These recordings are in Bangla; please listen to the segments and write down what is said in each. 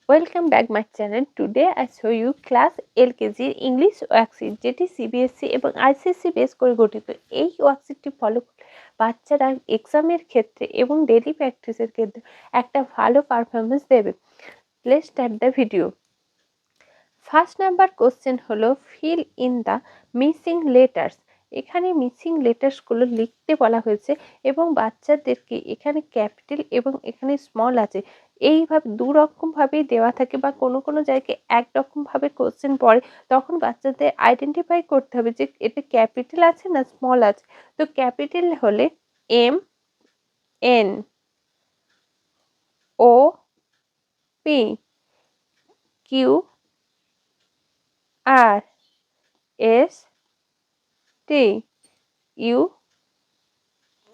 Welcome back my channel. Today I show you class এলকেজির ইংলিশ ওয়ার্কশিট, যেটি সিবিএসসি এবং আইসিএসসি বেস করে গঠিত। এই ওয়ার্কশিটটি ফলো করলে বাচ্চারা এক্সামের ক্ষেত্রে এবং ডেলি প্র্যাকটিসের ক্ষেত্রে একটা ভালো পারফরমেন্স দেবে। Let's start the video. First number question হলো fill in the missing letters. এখানে মিসিং লেটার্সগুলো লিখতে বলা হয়েছে এবং বাচ্চাদেরকে এখানে ক্যাপিটাল এবং এখানে স্মল আছে এইভাবে দু রকমভাবেই দেওয়া থাকে, বা কোনো কোনো জায়গায় একরকমভাবে কোশ্চেন পড়ে, তখন বাচ্চাদের আইডেন্টিফাই করতে হবে যে এটা ক্যাপিটাল আছে না স্মল আছে। তো ক্যাপিটাল হলে M N O P Q R S T U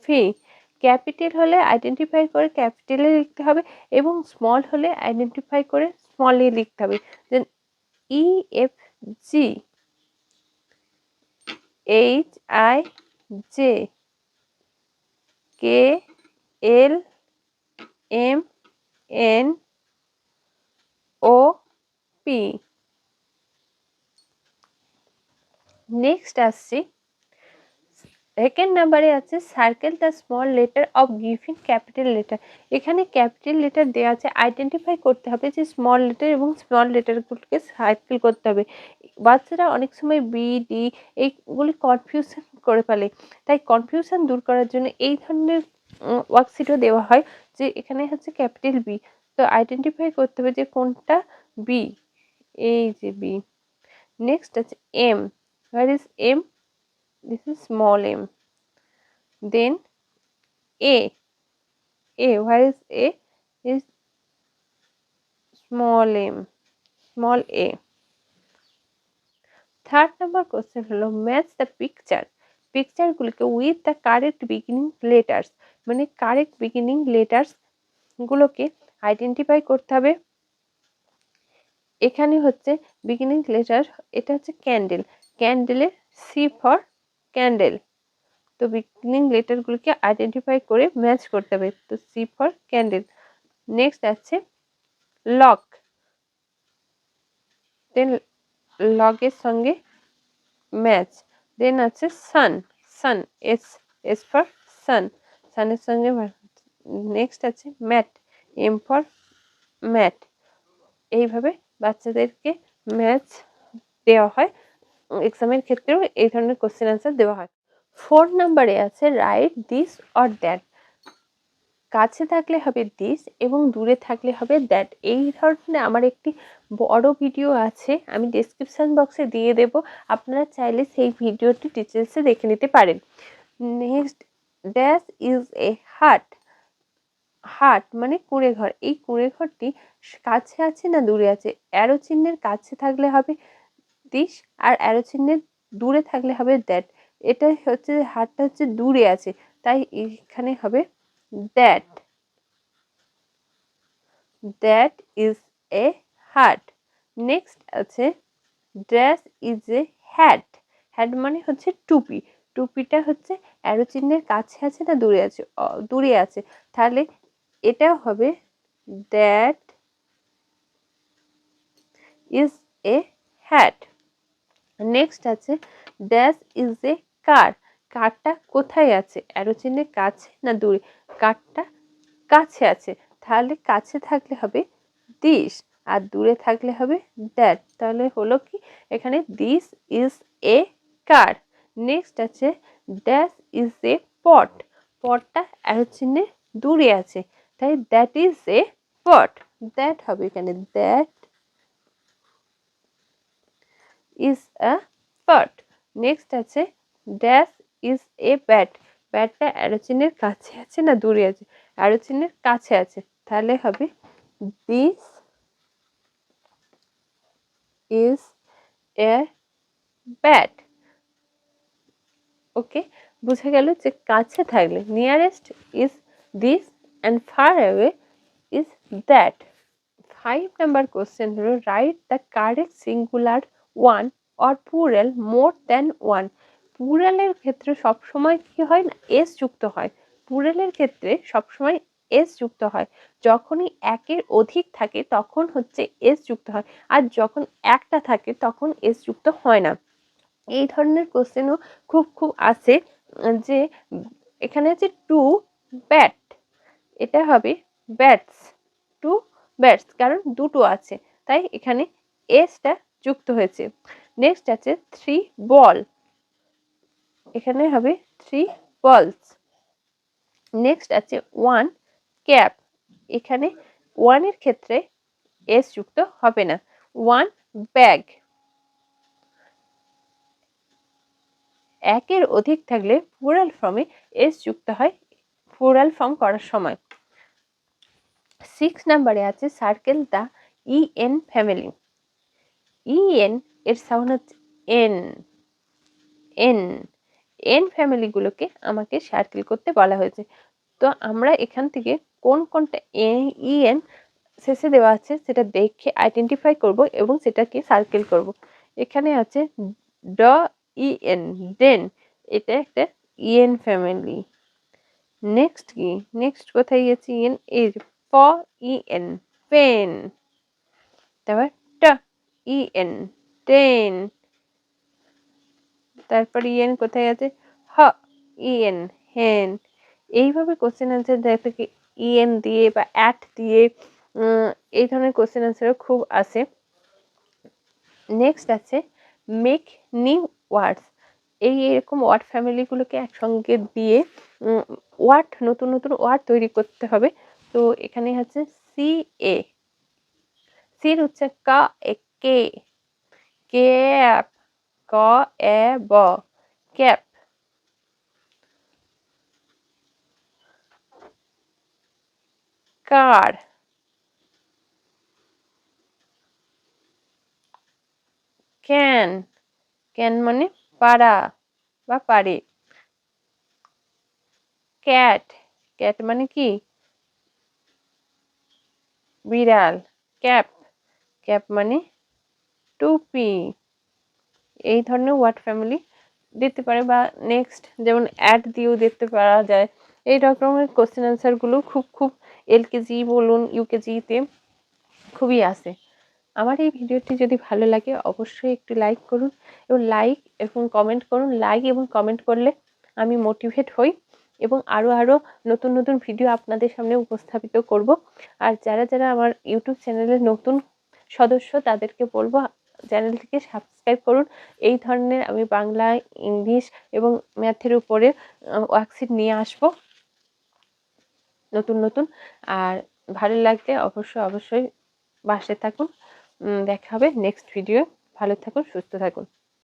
V. Capital হলে আইডেন্টিফাই করে ক্যাপিটালে লিখতে হবে এবং স্মল হলে আইডেন্টিফাই করে স্মলে লিখতে হবে। Then E F G H I J K L M N O P. Next আসছি সেকেন্ড নাম্বারে আছে circle the small letter of giving capital letter. এখানে ক্যাপিটাল লেটার দেওয়া আছে, আইডেন্টিফাই করতে হবে যে স্মল লেটার এবং স্মল লেটারগুলোকে সার্কেল করতে হবে। বাচ্চারা অনেক সময় বি ডি এইগুলি কনফিউশন করে ফেলে, তাই কনফিউশন দূর করার জন্য এই ধরনের ওয়ার্কশিটও দেওয়া হয় যে এখানে হচ্ছে ক্যাপিটাল বি, তো আইডেন্টিফাই করতে হবে যে কোনটা বি, এই যে বি। নেক্সট আছে M, where is M, this is small m. Then a, where is a, is small m, small a. Third number question হলো ম্যাচ দ্য পিকচারগুলিকে with the correct beginning letters, মানে কারেক্ট বিগিনিং লেটার্স গুলোকে আইডেন্টিফাই করতে হবে। এখানে হচ্ছে বিগিনিং লেটার, এটা হচ্ছে ক্যান্ডেল, ক্যান্ডেলের সি ফর ক্যান্ডেল, তো বিগিনিং লেটারগুলোকে আইডেন্টিফাই করে ম্যাচ করতে হবে, তো সি ফর ক্যান্ডেল। নেক্সট আছে লক, দেন লগের সঙ্গে ম্যাচ। দেন আছে sun, sun S, S for sun, সানের সঙ্গে। নেক্সট আছে ম্যাট, এম ফর ম্যাট। এইভাবে বাচ্চাদেরকে ম্যাচ দেওয়া হয়, এক্সামের ক্ষেত্রেও এই ধরনের কোশ্চেন আনসার দেওয়া হয়। 4 নাম্বারে আছে রাইট দিস অর দ্যাট। কাছে থাকলে হবে দিস এবং দূরে থাকলে হবে দ্যাট। এই ধরনের আমার একটি বড় ভিডিও আছে, আমি ডেসক্রিপশন বক্সে দিয়ে দেব, আপনারা চাইলে সেই ভিডিওটি ডিটেলসে দেখে নিতে পারেন। নেক্সট ড্যাশ ইজ এ হাট, হাট মানে কুঁড়ে ঘর, এই কুঁড়ে ঘরটি কাছে আছে না দূরে আছে। অ্যারো চিহ্নের কাছে থাকলে হবে দিস আর অ্যারো চিহ্নের দূরে থাকলে হবে দ্যাট। এটা হচ্ছে হাটটা হচ্ছে দূরে আছে, তাই এখানে হবে that, that is A hat. Next আছে dress is a hat, hat মানে হচ্ছে টুপি, টুপিটা হচ্ছে অ্যারো চিহ্নের কাছে আছে না দূরে আছে, দূরে আছে, তাহলে এটাও হবে that is a hat. Next আছে ড্যাশ ইজ এ কার, কারটা কোথায় আছে, অ্যারো চিহ্নের কাছে না দূরে, কারটা কাছে আছে, তাহলে কাছে থাকলে হবে দিস আর দূরে থাকলে হবে দ্যাট, তাহলে হলো কি এখানে this is a car. Next আছে ড্যাশ ইজ এ পট, পটটা অ্যারো চিহ্নে দূরে আছে, তাই that is a pot, that হবে এখানে, that is a pot. Next আছে ড্যাশ ইজ এ ব্যাট, ব্যাটটা অ্যারো চিহ্নের কাছে আছে না দূরে আছে, অ্যারো চিহ্নের কাছে আছে, তাহলে হবে this is a bat. Okay, বুঝে গেল যে কাছে থাকলে nearest is this and far away is that. 5 number question হলো write the correct singular one or plural more than one. প্লুরালের ক্ষেত্রে সবসময় কি হয় না, এস যুক্ত হয়, প্লুরালের ক্ষেত্রে সবসময় এস যুক্ত হয়। যখনই একের অধিক থাকে তখন হচ্ছে এস যুক্ত হয়, আর যখন একটা থাকে তখন এস যুক্ত হয় না। এই ধরনের কোশ্চেনও খুব খুব আসে, যে এখানে আছে টু ব্যাট, এটা হবে ব্যাটস, টু ব্যাটস, কারণ দুটো আছে তাই এখানে এসটা যুক্ত হয়েছে। নেক্সট আছে থ্রি বল, এখানে হবে থ্রি বলস। নেক্সট আছে ওয়ান ক্যাপ, এখানে ওয়ানের ক্ষেত্রে এস যুক্ত হবে না। ওয়ান ব্যাগ, একের অধিক থাকলে প্লুরাল ফর্মে এস যুক্ত হয় প্লুরাল ফর্ম করার সময়। 6 নম্বরে আছে circle the en family. En এর সাউন্ড হচ্ছে এন, এন, এন ফ্যামিলিগুলোকে আমাকে সার্কেল করতে বলা হয়েছে। তো আমরা এখান থেকে কোন কোনটা ইএন শেষে দেওয়া আছে সেটা দেখে আইডেন্টিফাই করব এবং সেটাকে সার্কেল করব। এখানে আছে ড ইএন, দেন, এটা একটা ইএন ফ্যামিলি। নেক্সট কি, নেক্সট কোথায় গেছি, ইএন এর প ইএন পেন, তারপর ট ইএন টেন, তারপর ইএন কোথায় আছে, হ ইএন হেন। এইভাবে কোশ্চেন আনসার থেকে ইএন দিয়ে বা অ্যাট দিয়ে এই ধরনের কোশ্চেন আনসারও খুব আসে। নেক্সট আছে মেক নিউ ওয়ার্ডস, এই এরকম ওয়ার্ড ফ্যামিলিগুলোকে একসঙ্গে দিয়ে ওয়ার্ড, নতুন নতুন ওয়ার্ড তৈরি করতে হবে। তো এখানে হচ্ছে সি এ, সির হচ্ছে ক এ কে, ক্যাপ, ক এ ব, ক্যাপ। কার, ক্যান, ক্যান মানে পারা বা পারে। ক্যাট, ক্যাট মানে কি বিড়াল। ক্যাপ, ক্যাপ মানে টুপি। এই ধরনের ওয়ার্ড ফ্যামিলি দিতে পারে, বা নেক্সট যেমন অ্যাড দিয়েও দিতে পারা যায়। এই রকমের কোশ্চেন অ্যান্সারগুলো খুব খুব এলকেজি বলুন ইউকেজিতে খুবই আসে। আমার এই ভিডিওটি যদি ভালো লাগে অবশ্যই একটু লাইক করুন এবং কমেন্ট করুন। লাইক এবং কমেন্ট করলে আমি মোটিভেট হই এবং আরও নতুন নতুন ভিডিও আপনাদের সামনে উপস্থাপিত করব। আর যারা যারা আমার ইউটিউব চ্যানেলের নতুন সদস্য তাদেরকে বলবো চ্যানেলটিকে সাবস্ক্রাইব করুন। এই ধরনের আমি বাংলা, ইংলিশ এবং ম্যাথের উপরে ওয়ার্কশিট নিয়ে আসবো নতুন নতুন। আর ভালো লাগলে অবশ্যই পাশে থাকুন। দেখা হবে নেক্সট ভিডিও। ভালো থাকুন, সুস্থ থাকুন।